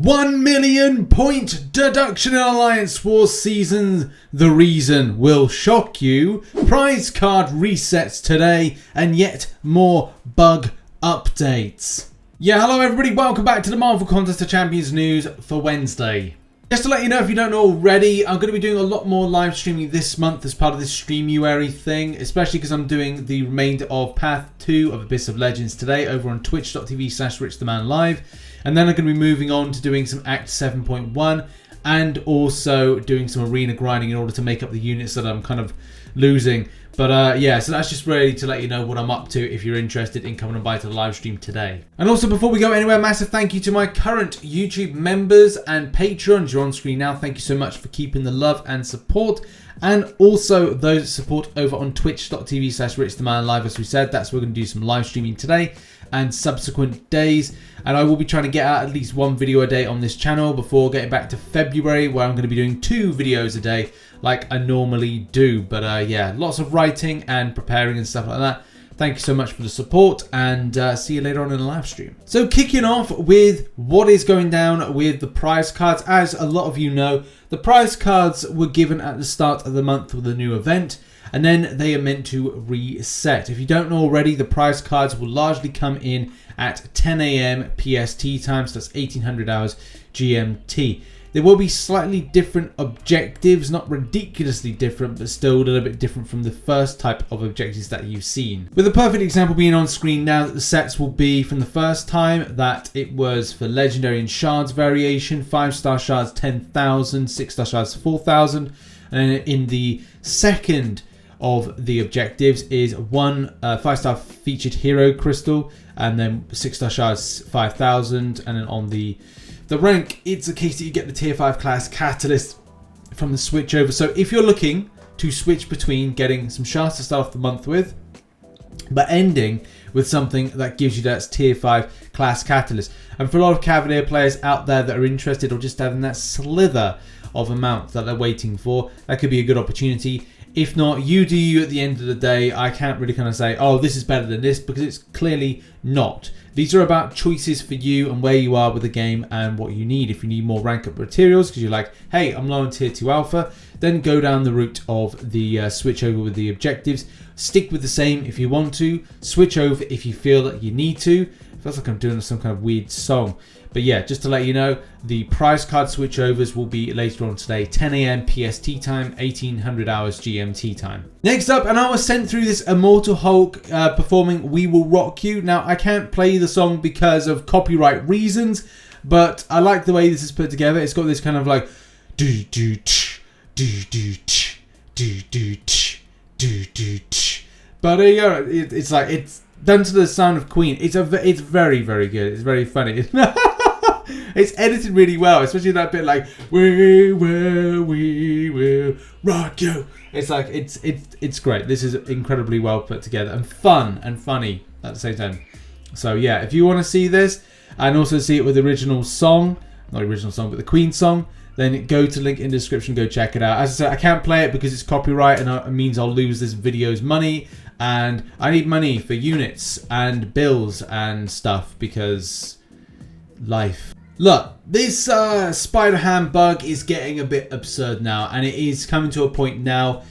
1 million point deduction in Alliance Wars season. The reason will shock you. Prize card resets today and yet more bug updates. Yeah, hello everybody. Welcome back to the Marvel Contest of Champions news for Wednesday. Just to let you know, if you don't know already, I'm going to be doing a lot more live streaming this month as part of this Streamuary thing, especially because I'm doing the remainder of Path 2 of Abyss of Legends today over on twitch.tv/RichTheMan live. And then I'm going to be moving on to doing some Act 7.1 and also doing some arena grinding in order to make up the units that I'm kind of losing. But yeah, so that's just really to let you know what I'm up to if you're interested in coming by to the live stream today. And also before we go anywhere, massive thank you to my current YouTube members and patrons. You're on screen now. Thank you so much for keeping the love and support. And also those that support over on twitch.tv/RichTheMan live. As we said, that's where we're going to do some live streaming today and subsequent days. And I will be trying to get out at least one video a day on this channel before getting back to February, where I'm going to be doing 2 videos a day like I normally do. But yeah, lots of writing and preparing and stuff like that. Thank you so much for the support, and see you later on in the live stream. So kicking off with what is going down with the prize cards. As a lot of you know, the prize cards were given at the start of the month with the new event, and then they are meant to reset. If you don't know already, the prize cards will largely come in at 10 AM PST time, so that's 1800 hours GMT. There will be slightly different objectives, not ridiculously different, but still a little bit different from the first type of objectives that you've seen. With a perfect example being on screen now, that the sets will be from the first time that it was for Legendary and Shards variation, 5-star Shards 10,000, 6-star Shards 4,000, and in the second of the objectives is one 5-star featured hero crystal, and then 6-star Shards 5,000, and then on the rank, it's a case that you get the tier 5 class catalyst from the switch over. So if you're looking to switch between getting some shards to start off the month with, but ending with something that gives you that tier 5 class catalyst. And for a lot of Cavalier players out there that are interested, or just having that slither of amount that they're waiting for, that could be a good opportunity. If not, you do you at the end of the day. I can't really kind of say, oh, this is better than this, because it's clearly not. These are about choices for you and where you are with the game and what you need. If you need more rank up materials because you're like, hey, I'm low on tier 2 alpha, then go down the route of the switch over with the objectives. Stick with the same if you want to. Switch over if you feel that you need to. It feels like I'm doing some kind of weird song. But yeah, just to let you know, the prize card switchovers will be later on today, 10 AM PST time, 1800 hours GMT time. Next up, and I was sent through this Immortal Hulk performing We Will Rock You. Now, I can't play the song because of copyright reasons, but I like the way this is put together. It's got this kind of like do do tch, do do tch, do do tch, do do tch. But it's like, it's done to the sound of Queen. It's very, very good. It's very funny. It's edited really well, especially that bit like we will rock you. It's like it's great. This is incredibly well put together and fun and funny at the same time. So yeah, if you want to see this and also see it with the original song, not the original song, but the Queen song, then go to the link in the description, go check it out. As I said, I can't play it because it's copyright, and it means I'll lose this video's money, and I need money for units and bills and stuff because life. Look, this SpiderHam bug is getting a bit absurd now, and it is coming to a point now.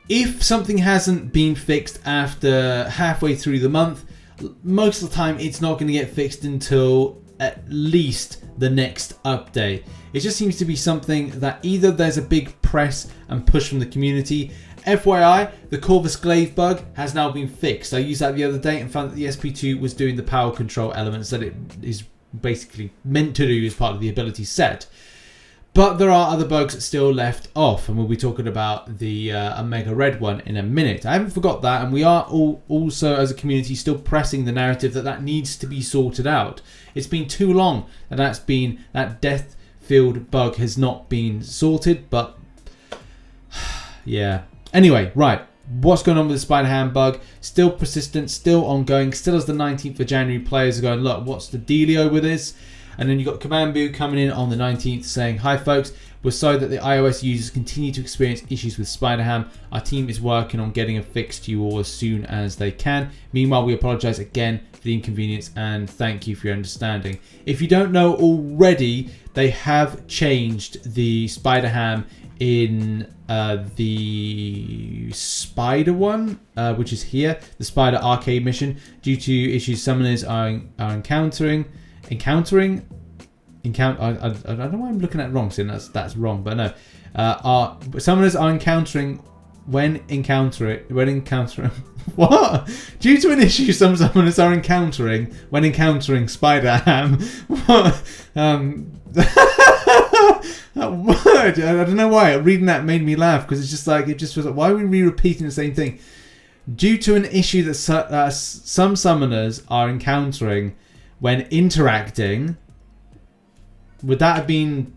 If something hasn't been fixed after halfway through the month, most of the time it's not going to get fixed until at least the next update. It just seems to be something that either there's a big press and push from the community. FYI, the Corvus Glaive bug has now been fixed. I used that the other day and found that the SP2 was doing the power control elements that it is basically meant to do as part of the ability set. But there are other bugs still left off, and we'll be talking about the Omega Red one in a minute. I haven't forgot that, and we are also as a community still pressing the narrative that needs to be sorted out. It's been too long that Death Field bug has not been sorted, but yeah. Anyway, right. What's going on with the SpiderHam bug? Still persistent, still ongoing, still as the 19th of January players are going, look, what's the dealio with this? And then you got Kabambu coming in on the 19th saying, "Hi folks, we're sorry that the iOS users continue to experience issues with SpiderHam. Our team is working on getting a fix to you all as soon as they can. Meanwhile, we apologize again for the inconvenience and thank you for your understanding." If you don't know already, they have changed the SpiderHam in the Spider one, which is here, the Spider arcade mission, due to issues summoners are encountering. I don't know why I'm looking at it wrong, saying that's wrong, but no. Summoners are encountering when encountering what? Due to an issue some summoners are encountering when encountering SpiderHam. What? That word, I don't know why. Reading that made me laugh because it's just like, it just was like, why are we repeating the same thing? Due to an issue that some summoners are encountering when interacting. Would that have been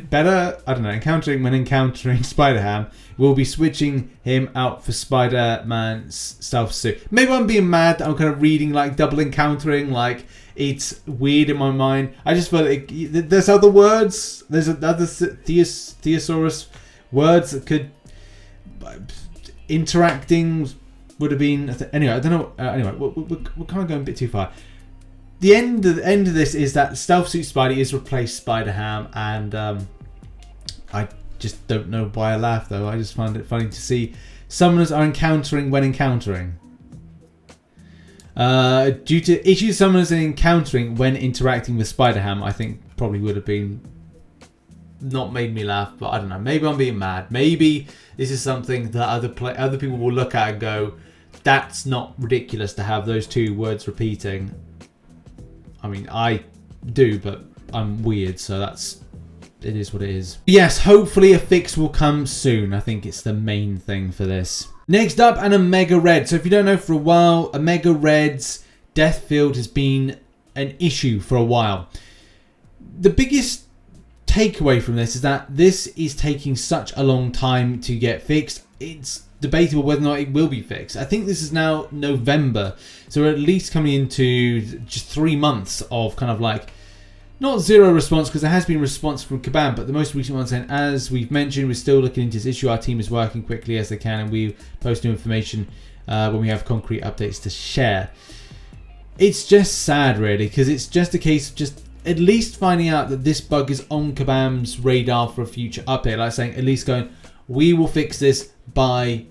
better? I don't know. Encountering when encountering SpiderHam. We'll be switching him out for Spider-Man's stealth suit. Maybe I'm being mad that I'm kind of reading like double encountering, like it's weird in my mind. I just feel like there's other words. There's other thesaurus words that could interacting would have been. Anyway, I don't know. Anyway, we're kind of going a bit too far. The end of this is that Stealth Suit Spidey is replaced Spider-Ham, and I just don't know why I laugh though. I just find it funny to see summoners are encountering when encountering. Due to issues summoners are encountering when interacting with Spider-Ham, I think probably would have been not made me laugh, but I don't know. Maybe I'm being mad. Maybe this is something that other people will look at and go, "That's not ridiculous to have those two words repeating." I mean, I do, but I'm weird, so it is what it is. Yes, hopefully a fix will come soon. I think it's the main thing for this. Next up, an Omega Red. So if you don't know, for a while, Omega Red's death field has been an issue for a while. The biggest takeaway from this is that this is taking such a long time to get fixed. It's debatable whether or not it will be fixed. I think this is now November, so we're at least coming into just 3 months of kind of like, not zero response, because there has been response from Kabam, but the most recent one saying, as we've mentioned, we're still looking into this issue. Our team is working quickly as they can, and we post new information when we have concrete updates to share. It's just sad, really, because it's just a case of just at least finding out that this bug is on Kabam's radar for a future update. Like saying, at least going, we will fix this by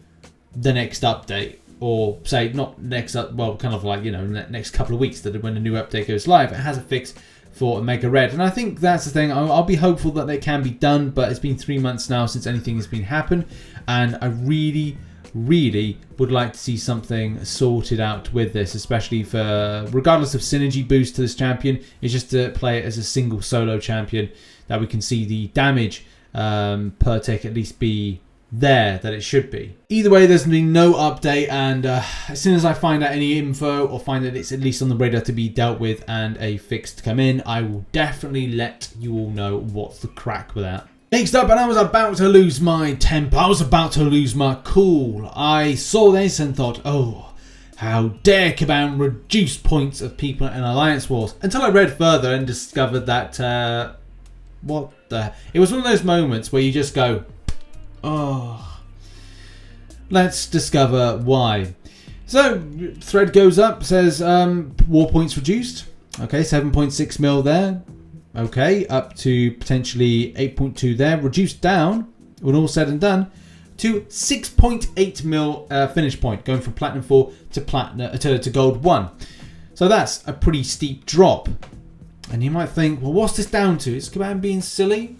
the next update, or say not next up, well, kind of like, you know, next couple of weeks, that when a new update goes live, it has a fix for Omega Red. And I think that's the thing. I'll be hopeful that it can be done, but it's been 3 months now since anything has been happened, and I really would like to see something sorted out with this, especially for, regardless of synergy boost to this champion, it's just to play it as a single solo champion, that we can see the damage per tick at least be there that it should be. Either way, there's been no update, and as soon as I find out any info or find that it's at least on the radar to be dealt with and a fix to come in, I will definitely let you all know what's the crack with that. Next up, and I was about to lose my temper, I was about to lose my cool. I saw this and thought, oh, how dare Kabam reduce points of people in Alliance Wars, until I read further and discovered that what the, it was one of those moments where you just go, oh, let's discover why. So thread goes up, says war points reduced. Okay, 7.6 mil there. Okay, up to potentially 8.2 there. Reduced down, when all said and done, to 6.8 mil finish point, going from Platinum 4 to to Gold 1. So that's a pretty steep drop. And you might think, well, what's this down to? Is Kabam being silly?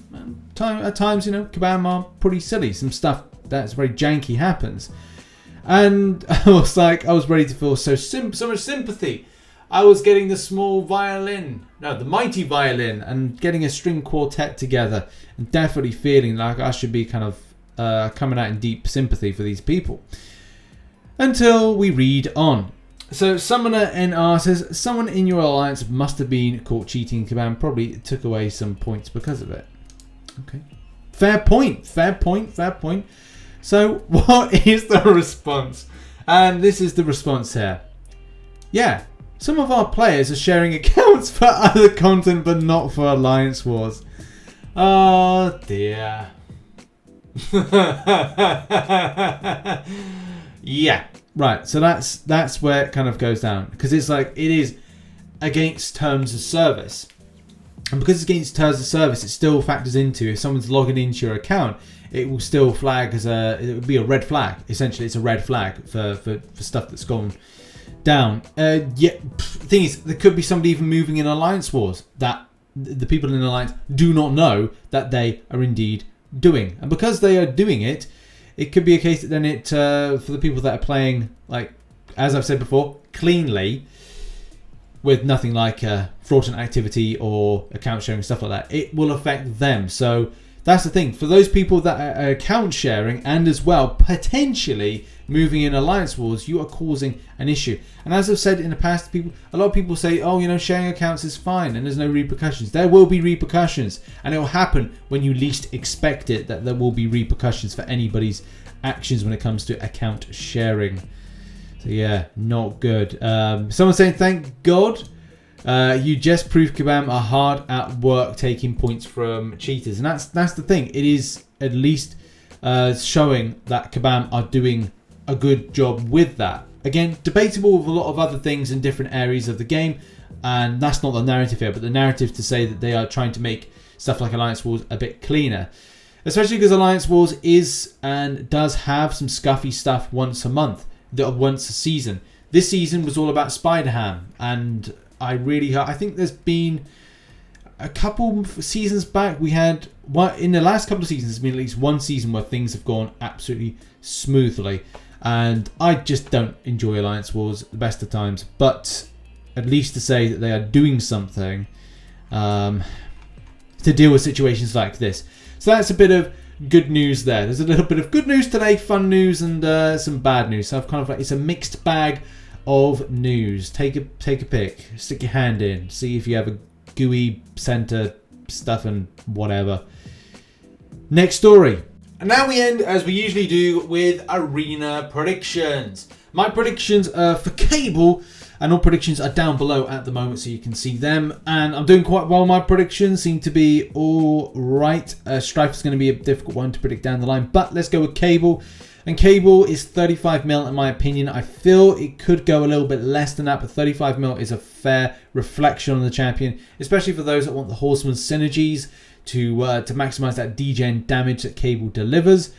At times, you know, Kabam are pretty silly. Some stuff that's very janky happens. And I was like, I was ready to feel so much sympathy. I was getting the small violin, no, the mighty violin, and getting a string quartet together, and definitely feeling like I should be kind of coming out in deep sympathy for these people. Until we read on. So Summoner NR says, someone in your alliance must have been caught cheating. Kabam probably took away some points because of it. Okay. Fair point, fair point, fair point. So what is the response? And this is the response here. Yeah, Some of our players are sharing accounts for other content, but not for Alliance Wars. Oh dear. Yeah, right. So that's where it kind of goes down, because it's like it is against terms of service, and because it's against terms of service, it still factors into, if someone's logging into your account, it will still flag as it would be a red flag. Essentially, it's a red flag for stuff that's gone down. Thing is, there could be somebody even moving in Alliance Wars that the people in Alliance do not know that they are indeed doing, and because they are doing it, it could be a case that then it for the people that are playing, like as I've said before, cleanly, with nothing like fraudulent activity or account sharing, stuff like that, it will affect them. So that's the thing. For those people that are account sharing and as well potentially moving in Alliance Wars, you are causing an issue. And as I've said in the past, a lot of people say, oh, you know, sharing accounts is fine and there's no repercussions. There will be repercussions, and it will happen when you least expect it, that there will be repercussions for anybody's actions when it comes to account sharing. So yeah, not good. Someone saying, thank God you just proved Kabam are hard at work taking points from cheaters. And that's the thing. It is at least showing that Kabam are doing a good job with that. Again, debatable with a lot of other things in different areas of the game, and that's not the narrative here, but the narrative to say that they are trying to make stuff like Alliance Wars a bit cleaner. Especially because Alliance Wars is and does have some scuffy stuff once a month, once a season. This season was all about SpiderHam, and I think there's been a couple seasons back, we had one in the last couple of seasons. There's been at least one season where things have gone absolutely smoothly, and I just don't enjoy Alliance Wars at the best of times. But at least to say that they are doing something to deal with situations like this. So that's a bit of good news there. There's a little bit of good news today, fun news, and some bad news. So I've kind of like, it's a mixed bag of news. Take a pick, stick your hand in, see if you have a gooey center stuff and whatever. Next story. And now we end, as we usually do, with arena predictions. My predictions are for Cable, and all predictions are down below at the moment, so you can see them. And I'm doing quite well. My predictions seem to be all right. Strife is going to be a difficult one to predict down the line, but let's go with Cable. And Cable is 35 mil in my opinion. I feel it could go a little bit less than that, but 35 mil is a fair reflection on the champion, especially for those that want the Horseman synergies to maximize that degen damage that Cable delivers.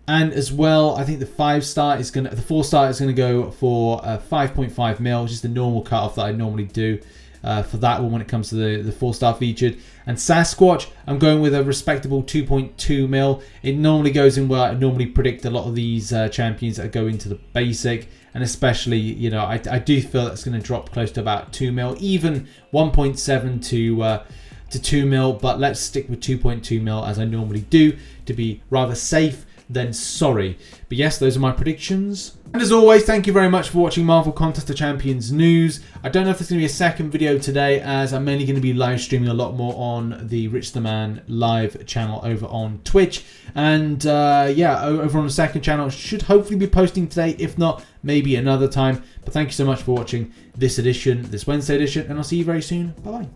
And as well, I think the 4-star is going to go for 5.5 mil, which is the normal cutoff that I normally do for that one when it comes to the 4-star featured. And Sasquatch, I'm going with a respectable 2.2 mil. It normally goes in where I normally predict a lot of these champions that go into the basic, and especially, you know, I do feel that's going to drop close to about 2 mil, even 1.7 to 2 mil, but let's stick with 2.2 mil as I normally do to be rather safe than sorry. But yes, those are my predictions. And as always, thank you very much for watching Marvel Contest of Champions news. I don't know if there's going to be a second video today, as I'm mainly going to be live streaming a lot more on the RichTheMan live channel over on Twitch. And yeah, over on the second channel, should hopefully be posting today, if not, maybe another time. But thank you so much for watching this edition, this Wednesday edition, and I'll see you very soon. Bye-bye.